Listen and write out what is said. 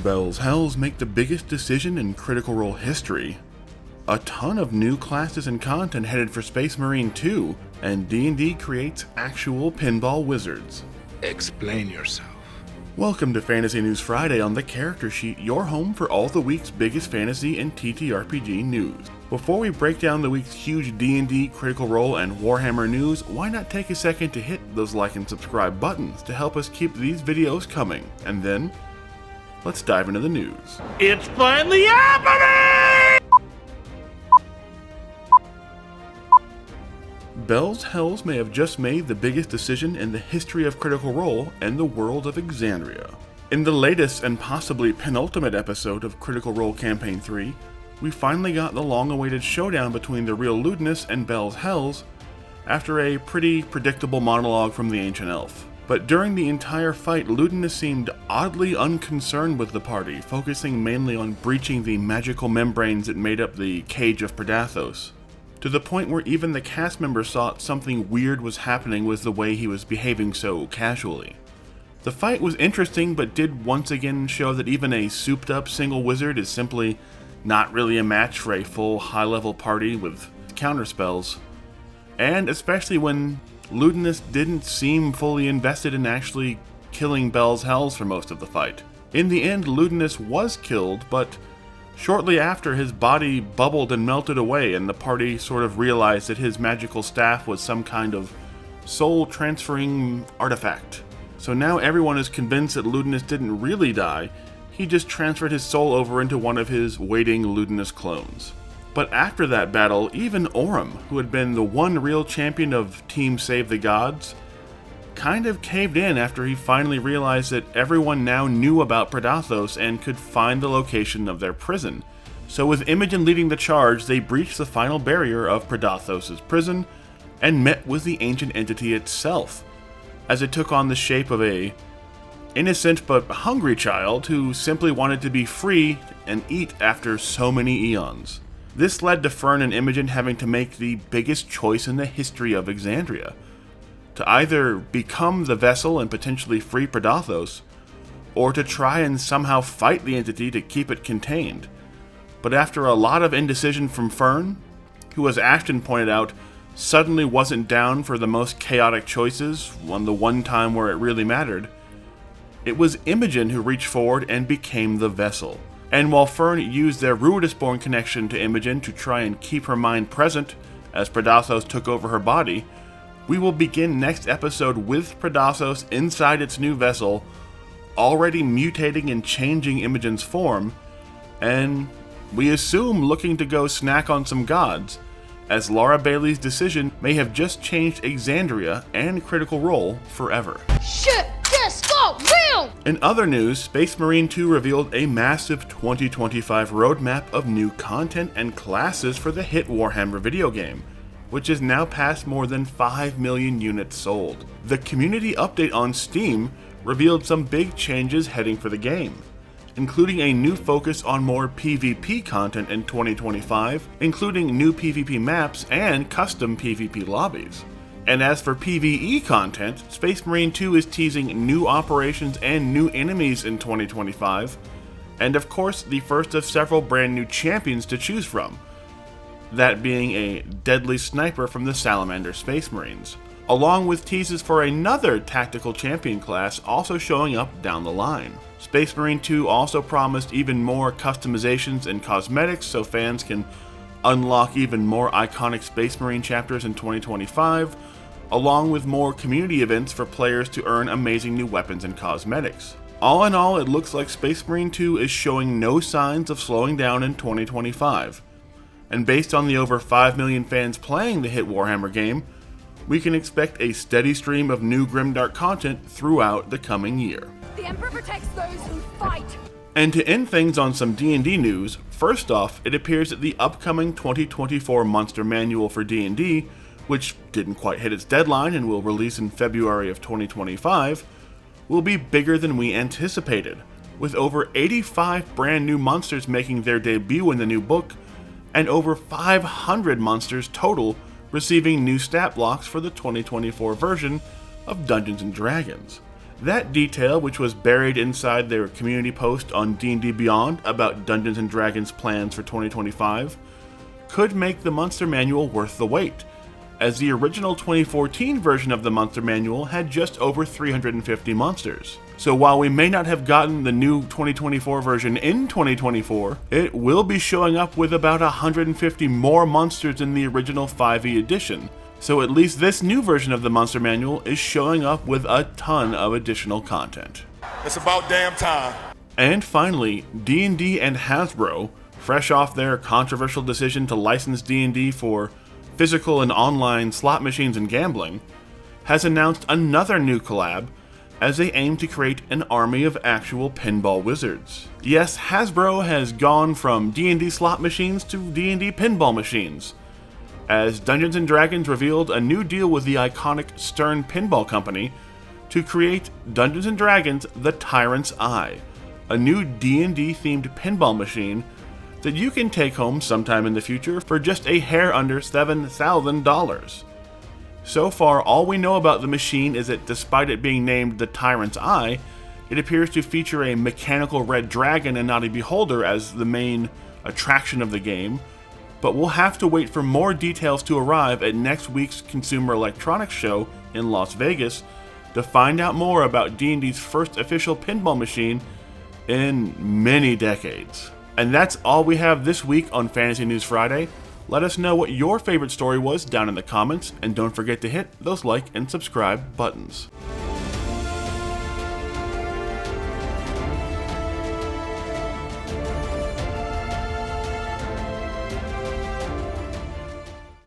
Bell's Hells make the biggest decision in Critical Role history. A ton of new classes and content headed for Space Marine 2, and D&D creates actual pinball wizards. Explain yourself. Welcome to Fantasy News Friday on the Character Sheet, your home for all the week's biggest fantasy and TTRPG news. Before we break down the week's huge D&D, Critical Role, and Warhammer news, why not take a second to hit those like and subscribe buttons to help us keep these videos coming. And then, let's dive into the news. It's finally happening! Bell's Hells may have just made the biggest decision in the history of Critical Role and the world of Exandria. In the latest and possibly penultimate episode of Critical Role Campaign 3, we finally got the long-awaited showdown between the real Ludinus and Bell's Hells after a pretty predictable monologue from the Ancient Elf. But during the entire fight, Ludinus seemed oddly unconcerned with the party, focusing mainly on breaching the magical membranes that made up the Cage of Predathos, to the point where even the cast members thought something weird was happening with the way he was behaving so casually. The fight was interesting, but did once again show that even a souped-up single wizard is simply not really a match for a full high-level party with counterspells, and especially when Ludinus didn't seem fully invested in actually killing Bell's Hells for most of the fight. In the end, Ludinus was killed, but shortly after, his body bubbled and melted away, and the party sort of realized that his magical staff was some kind of soul-transferring artifact. So now everyone is convinced that Ludinus didn't really die, he just transferred his soul over into one of his waiting Ludinus clones. But after that battle, even Aurum, who had been the one real champion of Team Save the Gods, kind of caved in after he finally realized that everyone now knew about Predathos and could find the location of their prison. So with Imogen leading the charge, they breached the final barrier of Predathos' prison and met with the ancient entity itself, as it took on the shape of a innocent but hungry child who simply wanted to be free and eat after so many eons. This led to Fern and Imogen having to make the biggest choice in the history of Exandria: to either become the vessel and potentially free Predathos, or to try and somehow fight the entity to keep it contained. But after a lot of indecision from Fern, who, as Ashton pointed out, suddenly wasn't down for the most chaotic choices on the one time where it really mattered, it was Imogen who reached forward and became the vessel. And while Fern used their Ruidus-born connection to Imogen to try and keep her mind present as Predathos took over her body, we will begin next episode with Predathos inside its new vessel, already mutating and changing Imogen's form, and we assume looking to go snack on some gods, as Laura Bailey's decision may have just changed Exandria and Critical Role forever. Shit! Yes! Go! Real! In other news, Space Marine 2 revealed a massive 2025 roadmap of new content and classes for the hit Warhammer video game, which has now passed more than 5 million units sold. The community update on Steam revealed some big changes heading for the game, including a new focus on more PvP content in 2025, including new PvP maps and custom PvP lobbies. And as for PvE content, Space Marine 2 is teasing new operations and new enemies in 2025, and of course the first of several brand new champions to choose from, that being a deadly sniper from the Salamander Space Marines, along with teases for another tactical champion class also showing up down the line. Space Marine 2 also promised even more customizations and cosmetics so fans can unlock even more iconic Space Marine chapters in 2025, along with more community events for players to earn amazing new weapons and cosmetics. All in all, it looks like Space Marine 2 is showing no signs of slowing down in 2025. And based on the over 5 million fans playing the hit Warhammer game, we can expect a steady stream of new grimdark content throughout the coming year. The Emperor protects those who fight! And to end things on some D&D news, first off, it appears that the upcoming 2024 Monster Manual for D&D, which didn't quite hit its deadline and will release in February of 2025, will be bigger than we anticipated, with over 85 brand new monsters making their debut in the new book, and over 500 monsters total receiving new stat blocks for the 2024 version of Dungeons & Dragons. That detail, which was buried inside their community post on D&D Beyond about Dungeons & Dragons plans for 2025, could make the Monster Manual worth the wait, as the original 2014 version of the Monster Manual had just over 350 monsters. So while we may not have gotten the new 2024 version in 2024, it will be showing up with about 150 more monsters than the original 5e edition. So at least this new version of the Monster Manual is showing up with a ton of additional content. It's about damn time. And finally, D&D and Hasbro, fresh off their controversial decision to license D&D for physical and online slot machines and gambling, has announced another new collab as they aim to create an army of actual pinball wizards. Yes, Hasbro has gone from D&D slot machines to D&D pinball machines, as Dungeons & Dragons revealed a new deal with the iconic Stern Pinball Company to create Dungeons & Dragons The Tyrant's Eye, a new D&D themed pinball machine that you can take home sometime in the future for just a hair under $7,000. So far, all we know about the machine is that despite it being named The Tyrant's Eye, it appears to feature a mechanical red dragon and not a beholder as the main attraction of the game, but we'll have to wait for more details to arrive at next week's Consumer Electronics Show in Las Vegas to find out more about D&D's first official pinball machine in many decades. And that's all we have this week on Fantasy News Friday. Let us know what your favorite story was down in the comments, and don't forget to hit those like and subscribe buttons.